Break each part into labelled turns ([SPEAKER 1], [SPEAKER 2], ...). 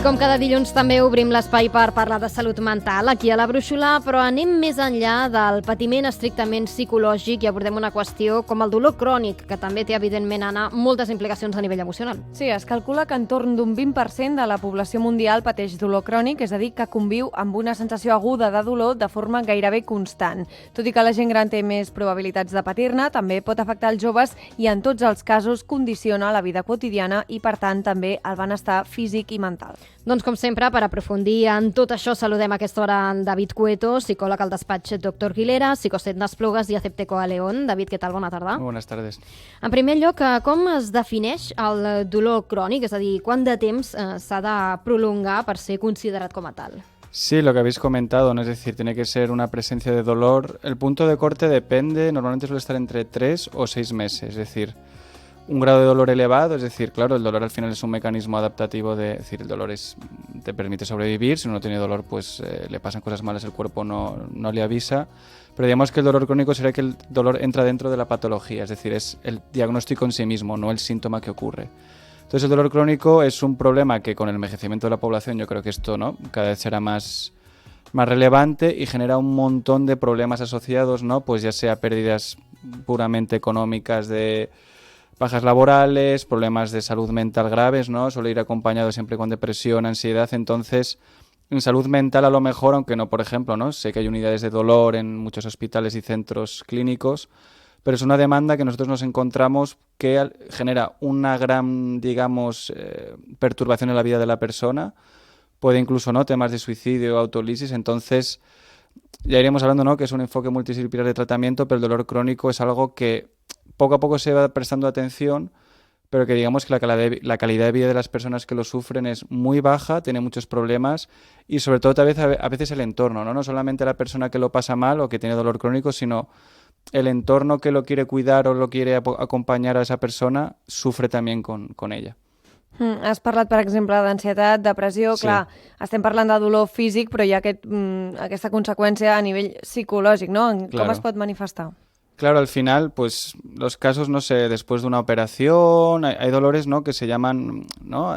[SPEAKER 1] I com cada dilluns també obrim l'espai per parlar de salut mental aquí a la Brúixola, però anem més enllà del patiment estrictament psicològic i abordem una qüestió com el dolor crònic, que també té, evidentment, Anna, moltes implicacions a nivell emocional.
[SPEAKER 2] Sí, es calcula que entorn d'un 20% de la població mundial pateix dolor crònic, és a dir, que conviu amb una sensació aguda de dolor de forma gairebé constant. Tot i que la gent gran té més probabilitats de patir-ne, també pot afectar els joves i en tots els casos condiciona la vida quotidiana i, per tant, també el benestar físic i mental.
[SPEAKER 1] Doncs, com sempre, per aprofundir en tot això, saludem a aquesta hora en David Cueto, psicòleg al despatx Dr. Aguilera, psicocet d'Esplugues i Acepteco a León. David, què tal? Bona tarda.
[SPEAKER 3] Buenas tardes.
[SPEAKER 1] En primer lloc, com es defineix el dolor crònic? És a dir, quant de temps s'ha de prolongar per ser considerat com a tal?
[SPEAKER 3] Sí, lo que habéis comentado, ¿no? Es decir, tiene que ser una presencia de dolor. El punto de corte depende, normalmente suele estar entre 3 o 6 meses, es decir, un grado de dolor elevado, es decir, claro, el dolor al final es un mecanismo adaptativo es decir, el dolor te permite sobrevivir, si uno tiene dolor pues le pasan cosas malas, el cuerpo no le avisa, pero digamos que el dolor crónico sería que el dolor entra dentro de la patología, es decir, es el diagnóstico en sí mismo, no el síntoma que ocurre. Entonces el dolor crónico es un problema que con el envejecimiento de la población yo creo que esto ¿no? cada vez será más relevante y genera un montón de problemas asociados, ¿no? Pues ya sea pérdidas puramente económicas de bajas laborales, problemas de salud mental graves, ¿no? Suele ir acompañado siempre con depresión, ansiedad. Entonces, en salud mental a lo mejor, aunque no, por ejemplo, ¿no? Sé que hay unidades de dolor en muchos hospitales y centros clínicos, pero es una demanda que nosotros nos encontramos que genera una gran, digamos, perturbación en la vida de la persona. Puede incluso, ¿no? Temas de suicidio, autólisis. Entonces, ya iremos hablando, ¿no? Que es un enfoque multidisciplinar de tratamiento, pero el dolor crónico es algo que poco a poco se va prestando atención, pero que digamos que la calidad de vida de las personas que lo sufren es muy baja, tiene muchos problemas y sobre todo a veces el entorno, ¿no? No solamente la persona que lo pasa mal o que tiene dolor crónico, sino el entorno que lo quiere cuidar o lo quiere acompañar a esa persona sufre también con ella.
[SPEAKER 2] Has parlat, per exemple, d'ansietat, depressió,
[SPEAKER 3] Sí.
[SPEAKER 2] clar, estem parlant de dolor físic, però hi ha aquesta conseqüència a nivell psicològic, no?
[SPEAKER 3] Claro.
[SPEAKER 2] Com es pot manifestar?
[SPEAKER 3] Claro, al final, pues los casos, no sé, después de una operación, hay dolores, ¿no? Que se llaman, ¿no?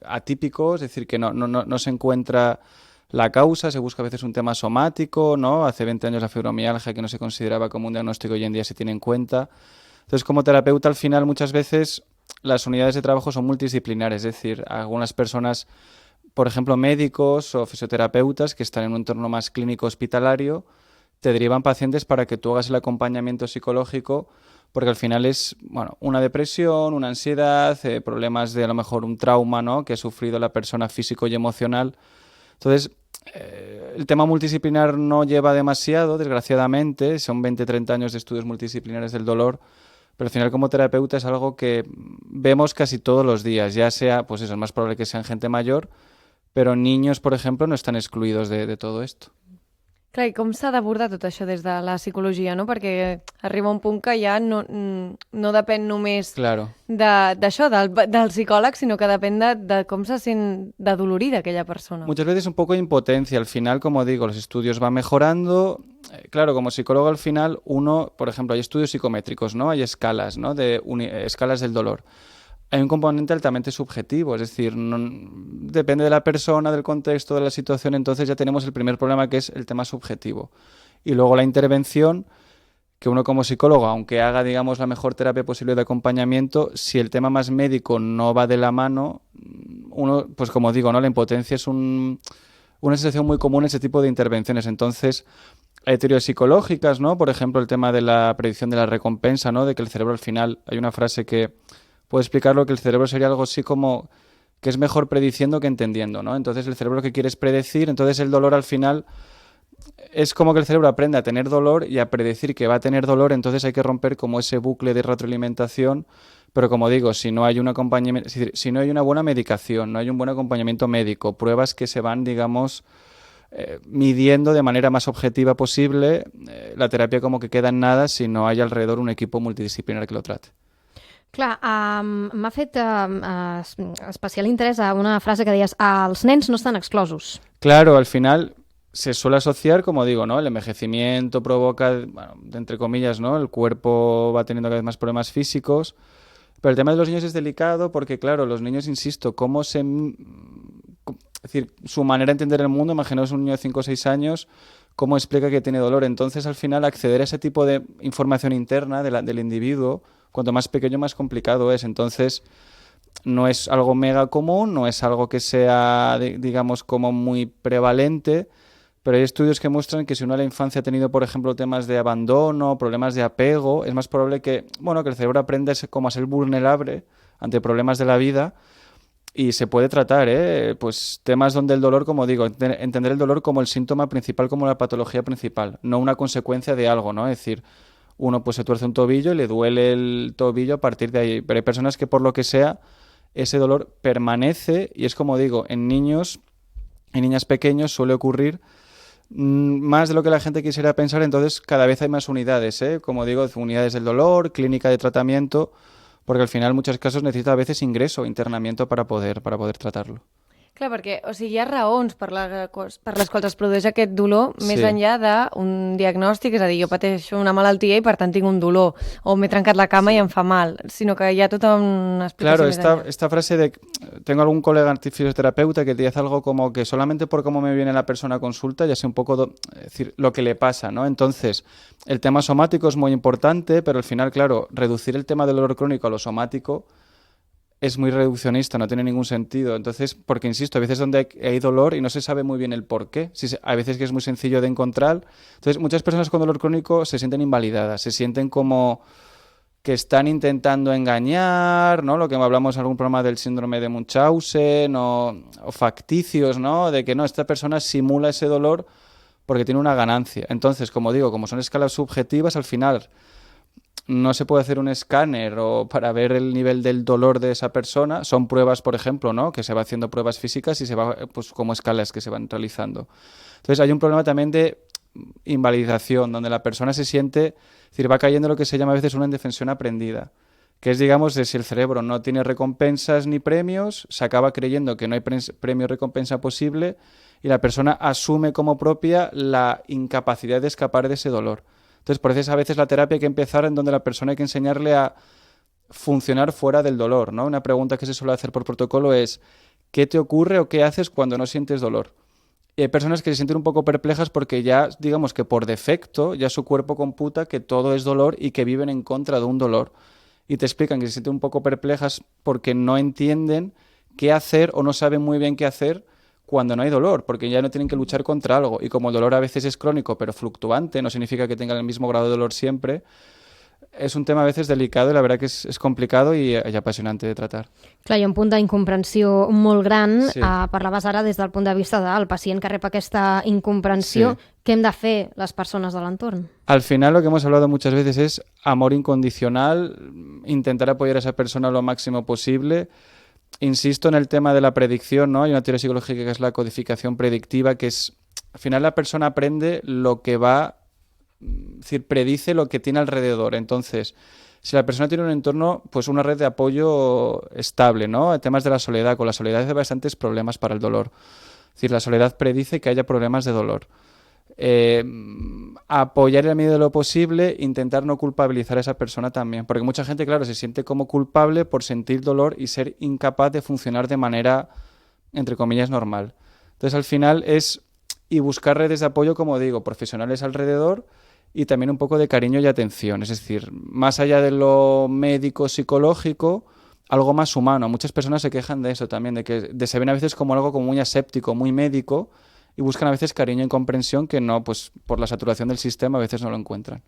[SPEAKER 3] Atípicos, es decir, que no se encuentra la causa, se busca a veces un tema somático, ¿no? Hace 20 años la fibromialgia, que no se consideraba como un diagnóstico, hoy en día se tiene en cuenta. Entonces, como terapeuta, al final, muchas veces las unidades de trabajo son multidisciplinares, es decir, algunas personas, por ejemplo, médicos o fisioterapeutas que están en un entorno más clínico hospitalario, te derivan pacientes para que tú hagas el acompañamiento psicológico, porque al final es una depresión, una ansiedad, problemas de a lo mejor un trauma, ¿no? Que ha sufrido la persona físico y emocional. Entonces, el tema multidisciplinar no lleva demasiado, desgraciadamente, son 20-30 años de estudios multidisciplinares del dolor, pero al final como terapeuta es algo que vemos casi todos los días, ya sea, pues eso, es más probable que sean gente mayor, pero niños, por ejemplo, no están excluidos de todo esto.
[SPEAKER 2] Clar, i com s'ha d'abordar tot això des de la psicologia, no? Perquè arriba un punt que ja no depèn només
[SPEAKER 3] Claro.
[SPEAKER 2] d'això, del psicòleg, sinó que depèn de com se sent dolorida aquella persona.
[SPEAKER 3] Muchas veces un poco de impotencia. Al final, como digo, los estudios van mejorando. Claro, como psicólogo al final uno, por ejemplo, hay estudios psicométricos, ¿no? Hay escalas, ¿no? Escalas del dolor. Hay un componente altamente subjetivo, es decir, depende de la persona, del contexto, de la situación, entonces ya tenemos el primer problema que es el tema subjetivo. Y luego la intervención, que uno como psicólogo, aunque haga, digamos, la mejor terapia posible de acompañamiento, si el tema más médico no va de la mano, uno, pues como digo, ¿no? La impotencia es una sensación muy común en ese tipo de intervenciones. Entonces, hay teorías psicológicas, ¿no? Por ejemplo, el tema de la predicción de la recompensa, ¿no? De que el cerebro al final, hay una frase que puede explicarlo, que el cerebro sería algo así como que es mejor prediciendo que entendiendo, ¿no? Entonces el cerebro lo que quiere es predecir, entonces el dolor al final es como que el cerebro aprende a tener dolor y a predecir que va a tener dolor, entonces hay que romper como ese bucle de retroalimentación, pero como digo, si no hay un acompañamiento, es decir, si no hay una buena medicación, no hay un buen acompañamiento médico, pruebas que se van, digamos, midiendo de manera más objetiva posible, la terapia como que queda en nada si no hay alrededor un equipo multidisciplinar que lo trate.
[SPEAKER 1] Clar, m'ha fet especial interès a una frase que deies, els nens no estan exclosos.
[SPEAKER 3] Claro, al final se suele asociar, como digo, ¿no? El envejecimiento provoca, bueno, entre comillas, ¿no? El cuerpo va teniendo cada vez más problemas físicos, pero el tema de los niños es delicado porque, claro, los niños, insisto, es decir, su manera de entender el mundo, imaginaos un niño de 5 o 6 años, cómo explica que tiene dolor. Entonces, al final, acceder a ese tipo de información interna del individuo, cuanto más pequeño, más complicado es. Entonces, no es algo mega común, no es algo que sea, digamos, como muy prevalente, pero hay estudios que muestran que si uno en la infancia ha tenido, por ejemplo, temas de abandono, problemas de apego, es más probable que, bueno, que el cerebro aprenda como a ser vulnerable ante problemas de la vida y se puede tratar, pues temas donde el dolor, como digo, entender el dolor como el síntoma principal, como la patología principal, no una consecuencia de algo, ¿no? Es decir, uno pues se tuerce un tobillo y le duele el tobillo a partir de ahí, pero hay personas que por lo que sea ese dolor permanece y es como digo, en niños, en niñas pequeños suele ocurrir más de lo que la gente quisiera pensar, entonces cada vez hay más unidades, como digo, unidades del dolor, clínica de tratamiento, porque al final en muchos casos necesita a veces ingreso o internamiento para poder tratarlo.
[SPEAKER 2] Clar, perquè o sigui, hi ha raons per les quals es produeix aquest dolor més
[SPEAKER 3] Sí.
[SPEAKER 2] enllà d'un diagnòstic, és a dir, jo pateixo una malaltia i per tant tinc un dolor, o m'he trencat la cama i em fa mal, sinó que hi ha tota una explicació
[SPEAKER 3] Claro,
[SPEAKER 2] més enllà.
[SPEAKER 3] esta frase de... Tengo algún colega fisioterapeuta que te dice algo como que solamente por cómo me viene la persona a consulta ya sé un poco es decir, lo que le pasa, ¿no? Entonces, el tema somático es muy importante, pero al final, claro, reducir el tema del dolor crónico a lo somático es muy reduccionista, no tiene ningún sentido. Entonces, porque insisto, a veces donde hay dolor y no se sabe muy bien el por qué. Hay veces que es muy sencillo de encontrar. Entonces, muchas personas con dolor crónico se sienten invalidadas, se sienten como que están intentando engañar, ¿no? Lo que hablamos en algún programa del síndrome de Munchausen o facticios, ¿no? De que no, esta persona simula ese dolor porque tiene una ganancia. Entonces, como digo, como son escalas subjetivas, al final no se puede hacer un escáner o para ver el nivel del dolor de esa persona. Son pruebas, por ejemplo, ¿no? Que se va haciendo pruebas físicas y se va, pues, como escalas que se van realizando. Entonces hay un problema también de invalidación, donde la persona se siente, es decir, va cayendo lo que se llama a veces una indefensión aprendida, que es, digamos, de si el cerebro no tiene recompensas ni premios, se acaba creyendo que no hay premio o recompensa posible y la persona asume como propia la incapacidad de escapar de ese dolor. Entonces, por eso a veces la terapia hay que empezar en donde la persona hay que enseñarle a funcionar fuera del dolor, ¿no? Una pregunta que se suele hacer por protocolo es ¿qué te ocurre o qué haces cuando no sientes dolor? Y hay personas que se sienten un poco perplejas porque ya, digamos que por defecto, ya su cuerpo computa que todo es dolor y que viven en contra de un dolor. Y te explican que se sienten un poco perplejas porque no entienden qué hacer o no saben muy bien qué hacer cuando no hay dolor, porque ya no tienen que luchar contra algo. Y como el dolor a veces es crónico, pero fluctuante, no significa que tengan el mismo grado de dolor siempre, és un tema a veces delicado i la veritat que és complicat i apassionant de tratar.
[SPEAKER 1] Clar, hi ha un punt d'incomprensió molt gran.
[SPEAKER 3] Sí.
[SPEAKER 1] Parlaves ara des del punt de vista del pacient que rep aquesta incomprensió.
[SPEAKER 3] Sí.
[SPEAKER 1] Què hem de fer les persones de l'entorn?
[SPEAKER 3] Al final lo que hemos hablado muchas veces es amor incondicional, intentar apoyar a esa persona lo máximo posible. Insisto en el tema de la predicción, ¿no? Hay una teoría psicológica que es la codificación predictiva, que es, al final la persona aprende lo que va, es decir, predice lo que tiene alrededor. Entonces, si la persona tiene un entorno, pues una red de apoyo estable, ¿no? Temas de la soledad. Con la soledad hay bastantes problemas para el dolor. Es decir, la soledad predice que haya problemas de dolor. Apoyar en la medida de lo posible, intentar no culpabilizar a esa persona también, porque mucha gente, claro, se siente como culpable por sentir dolor y ser incapaz de funcionar de manera, entre comillas, normal. Entonces, al final es, y buscar redes de apoyo, como digo, profesionales alrededor y también un poco de cariño y atención, es decir, más allá de lo médico, psicológico, algo más humano. Muchas personas se quejan de eso también, de se ven a veces como algo como muy aséptico, muy médico, y buscan a veces cariño y comprensión que no, pues por la saturación del sistema a veces no lo encuentran.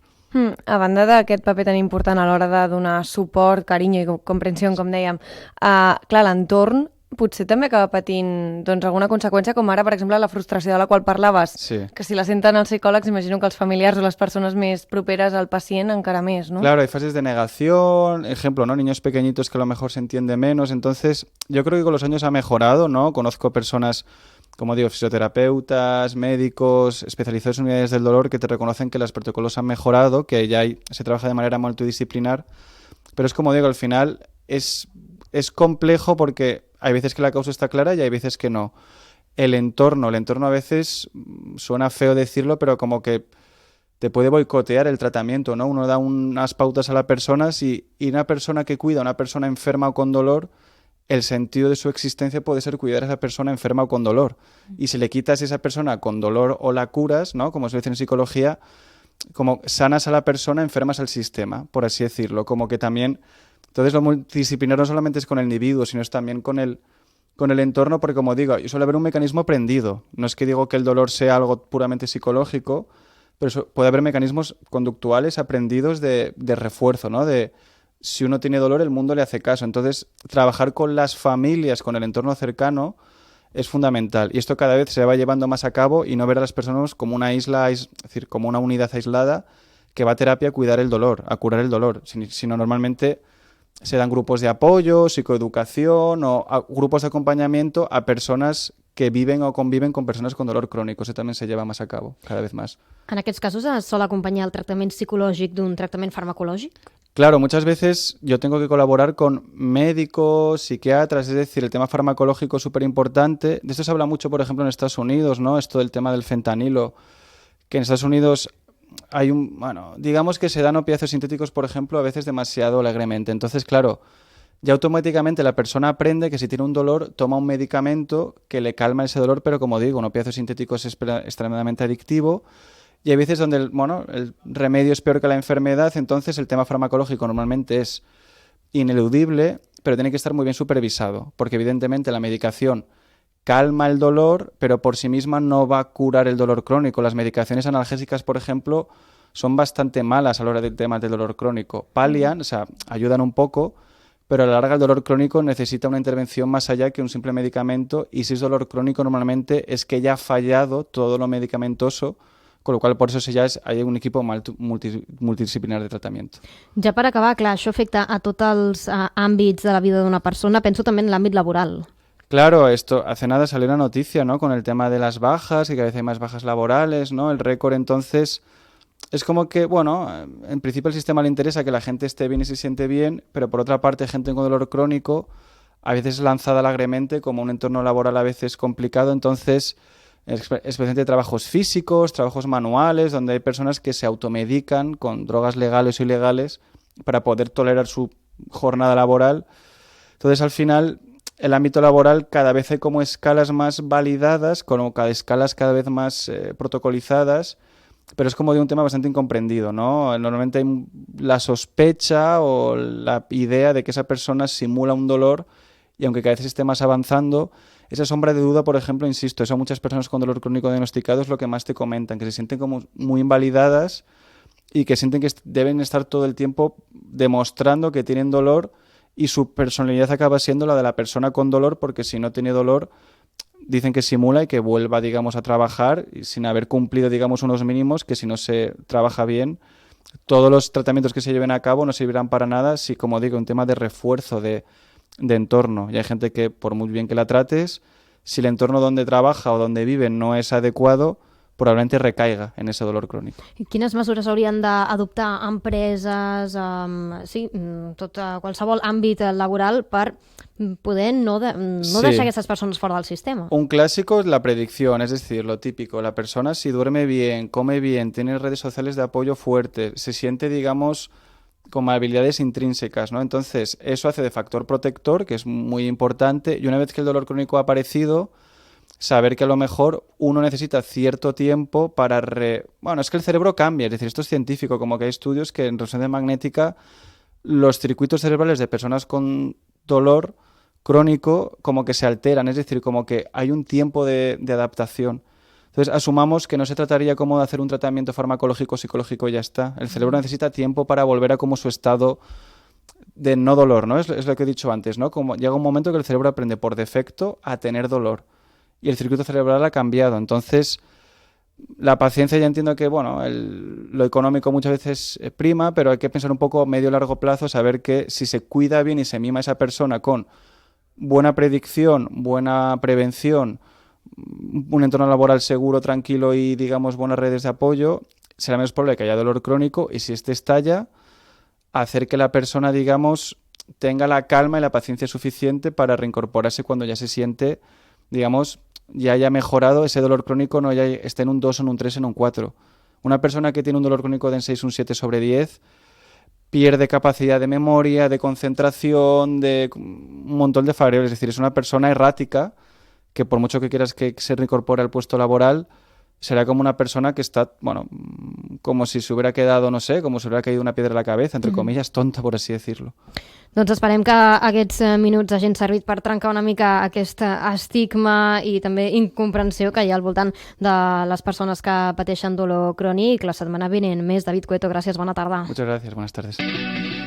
[SPEAKER 2] A banda d'aquest paper tan important a l'hora de donar suport, carinyo i comprensió, com dèiem, clar, l'entorn potser també acaba patint doncs, alguna conseqüència, com ara, per exemple, la frustració de la qual parlaves,
[SPEAKER 3] Sí.
[SPEAKER 2] que si la senten els psicòlegs, imagino que els familiars o les persones més properes al pacient encara més, ¿no?
[SPEAKER 3] Claro, hay fases de negación, ejemplo, ¿no? Niños pequeñitos que a lo mejor se entiende menos, entonces yo creo que con los años ha mejorado, ¿no? Conozco personas, como digo, fisioterapeutas, médicos, especializados en unidades del dolor que te reconocen que los protocolos han mejorado, que ya se trabaja de manera multidisciplinar, pero es como digo, al final es complejo porque hay veces que la causa está clara y hay veces que no. El entorno a veces suena feo decirlo, pero como que te puede boicotear el tratamiento, ¿no? Uno da unas pautas a las personas y una persona que cuida a una persona enferma o con dolor el sentido de su existencia puede ser cuidar a esa persona enferma o con dolor. Y si le quitas a esa persona con dolor o la curas, ¿no? Como se dice en psicología, como sanas a la persona, enfermas al sistema, por así decirlo. Como que también, entonces lo multidisciplinar no solamente es con el individuo, sino es también con el entorno, porque como digo, suele haber un mecanismo aprendido. No es que digo que el dolor sea algo puramente psicológico, pero puede haber mecanismos conductuales aprendidos de refuerzo, ¿no? De si uno tiene dolor, el mundo le hace caso. Entonces, trabajar con las familias, con el entorno cercano, es fundamental. Y esto cada vez se va llevando más a cabo y no ver a las personas como una isla, es decir, como una unidad aislada que va a terapia a cuidar el dolor, a curar el dolor. Sino normalmente se dan grupos de apoyo, psicoeducación o grupos de acompañamiento a personas que viven o conviven con personas con dolor crónico. Eso también se lleva más a cabo, cada vez más.
[SPEAKER 1] En aquests casos es sol acompanyar el tractament psicològic d'un tractament farmacològic?
[SPEAKER 3] Claro, muchas veces yo tengo que colaborar con médicos, psiquiatras, es decir, el tema farmacológico es súper importante. De esto se habla mucho, por ejemplo, en Estados Unidos, ¿no? Esto del tema del fentanilo, que en Estados Unidos hay digamos que se dan opiáceos sintéticos, por ejemplo, a veces demasiado alegremente. Entonces, claro, ya automáticamente la persona aprende que si tiene un dolor, toma un medicamento que le calma ese dolor, pero como digo, un opiáceo sintético es extremadamente adictivo. Y hay veces donde el remedio es peor que la enfermedad, entonces el tema farmacológico normalmente es ineludible, pero tiene que estar muy bien supervisado, porque evidentemente la medicación calma el dolor, pero por sí misma no va a curar el dolor crónico. Las medicaciones analgésicas, por ejemplo, son bastante malas a la hora del tema del dolor crónico. Palian, o sea, ayudan un poco, pero a la larga el dolor crónico necesita una intervención más allá que un simple medicamento, y si es dolor crónico normalmente es que ya ha fallado todo lo medicamentoso, con lo qual, por això hay un equipo multidisciplinar de tractament.
[SPEAKER 1] Ja per acabar, clar, això afecta a tots els àmbits de la vida d'una persona, penso també en l'àmbit laboral.
[SPEAKER 3] Claro, hace nada salió una noticia, ¿no? Con el tema de las bajas, y que a veces hay más bajas laborales, ¿no? El récord, entonces, es como que, bueno, en principio al sistema le interesa que la gente esté bien y se siente bien, pero por otra parte, gente con dolor crónico a veces es lanzada alegremente como un entorno laboral a veces complicado, entonces especialmente trabajos físicos, trabajos manuales, donde hay personas que se automedican con drogas legales o ilegales para poder tolerar su jornada laboral. Entonces, al final, el ámbito laboral cada vez hay como escalas más validadas, como cada escalas cada vez más protocolizadas, pero es como de un tema bastante incomprendido, ¿no? Normalmente hay la sospecha o la idea de que esa persona simula un dolor y aunque cada vez esté más avanzando, esa sombra de duda, por ejemplo, insisto, eso a muchas personas con dolor crónico diagnosticado es lo que más te comentan, que se sienten como muy invalidadas y que sienten que deben estar todo el tiempo demostrando que tienen dolor y su personalidad acaba siendo la de la persona con dolor, porque si no tiene dolor dicen que simula y que vuelva, digamos, a trabajar sin haber cumplido, digamos, unos mínimos, que si no se trabaja bien, todos los tratamientos que se lleven a cabo no servirán para nada si, como digo, un tema de refuerzo de entorno. Y hay gente que, por muy bien que la trates, si el entorno donde trabaja o donde vive no es adecuado, probablement recaiga en ese dolor crònic.
[SPEAKER 1] Quines mesures haurien d'adoptar empreses, qualsevol àmbit laboral per poder no deixar aquestes persones fora del sistema?
[SPEAKER 3] Un clásico es la predicción, es decir, lo típico. La persona si duerme bien, come bien, tiene redes sociales de apoyo fuertes, se siente, digamos, como habilidades intrínsecas, ¿no? Entonces, eso hace de factor protector, que es muy importante, y una vez que el dolor crónico ha aparecido, saber que a lo mejor uno necesita cierto tiempo para... Bueno, es que el cerebro cambia, es decir, esto es científico, como que hay estudios que en resonancia magnética los circuitos cerebrales de personas con dolor crónico como que se alteran, es decir, como que hay un tiempo de adaptación. Entonces, asumamos que no se trataría como de hacer un tratamiento farmacológico o psicológico y ya está. El cerebro necesita tiempo para volver a como su estado de no dolor, ¿no? Es lo que he dicho antes, ¿no? Como llega un momento que el cerebro aprende por defecto a tener dolor y el circuito cerebral ha cambiado. Entonces, la paciencia, ya entiendo que, bueno, lo económico muchas veces prima, pero hay que pensar un poco a medio y largo plazo, saber que si se cuida bien y se mima a esa persona con buena predicción, buena prevención, un entorno laboral seguro, tranquilo y, digamos, buenas redes de apoyo, será menos probable que haya dolor crónico y si este estalla, hacer que la persona, digamos, tenga la calma y la paciencia suficiente para reincorporarse cuando ya se siente, digamos, ya haya mejorado ese dolor crónico, no ya esté en un 2, en un 3, en un 4. Una persona que tiene un dolor crónico de un 6, un 7 sobre 10, pierde capacidad de memoria, de concentración, de un montón de variables. Es decir, es una persona errática que por mucho que quieras que se reincorpore al puesto laboral, será como una persona que está, bueno, como si se hubiera quedado, no sé, como si hubiera caído una piedra a la cabeza, entre comillas, tonta, por así decirlo.
[SPEAKER 1] Doncs esperem que aquests minuts hagin servit per trencar una mica aquest estigma i també incomprensió que hi ha al voltant de les persones que pateixen dolor crònic. La setmana vinent més. David Cueto, gràcies, bona tarda.
[SPEAKER 3] Muchas gracias, buenas tardes.